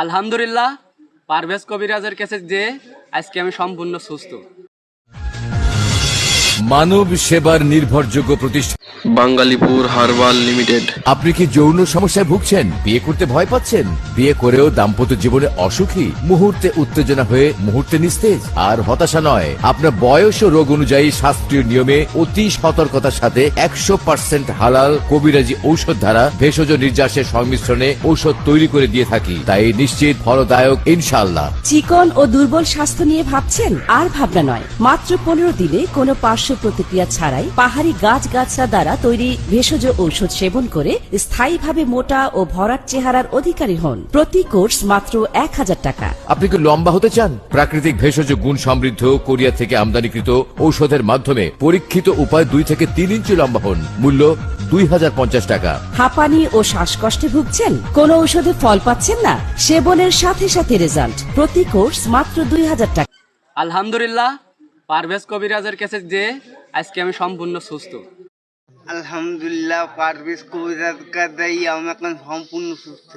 আলহামদুলিল্লাহ, পারভেজ কবিরাজের কাছে যে আজকে আমি সম্পূর্ণ সুস্থ। মানব সেবার নির্ভরযোগ্য প্রতিষ্ঠান বাঙ্গালীপুর হার্বাল লিমিটেড। আপনি কি যৌন সমস্যায় ভুগছেন? বিয়ে করতে ভয় পাচ্ছেন? বিয়ে করেও দাম্পত্য জীবনে অসুখী? মুহূর্তে উত্তেজনা হয়ে মুহূর্তে নিস্তেজ? আর হতাশা নয়, আপনার বয়স ও রোগ অনুযায়ী শাস্ত্রীয় নিয়মে অতি সতর্কতার সাথে 100% হালাল কবিরাজি ঔষধ দ্বারা ভেষজ নির্যাসের সংমিশ্রণে ঔষধ তৈরি করে দিয়ে থাকি, তাই নিশ্চিত ফলদায়ক ইনশাআল্লাহ। চিকন ও দুর্বল স্বাস্থ্য নিয়ে ভাবছেন? আর ভাবনা নয়, মাত্র 15 দিনে কোনো পার্শ্ব প্রতিক্রিয়া ছাড়াই পাহাড়ি গাছগাছরা দ্বারা তৈরি ভেষজ ঔষধ সেবন করে স্থায়ীভাবে মোটা ও ভরাট চেহারার অধিকারী হন। প্রতি কোর্স মাত্র 1000 টাকা। আপনি কি লম্বা হতে চান? প্রাকৃতিক ভেষজ গুণ সমৃদ্ধ কোরিয়া থেকে আমদানিকৃত ঔষধের মাধ্যমে পরীক্ষিত উপায় 2 থেকে 3 ইঞ্চি লম্বা হন। মূল্য 2050 টাকা। হাঁপানি ও শ্বাসকষ্টে ভুগছেন? কোন ঔষধে ফল পাচ্ছেন না? সেবনের সাথে সাথে রেজাল্ট। প্রতি কোর্স মাত্র 2000 টাকা। আলহামদুলিল্লাহ, পারভেজ কবিরাজের কাছে যে আজকে আমি সম্পূর্ণ সুস্থ। আলহামদুলিল্লাহ, পারভেজ কবিরাজ কাদাই আমি এখন সম্পূর্ণ সুস্থ।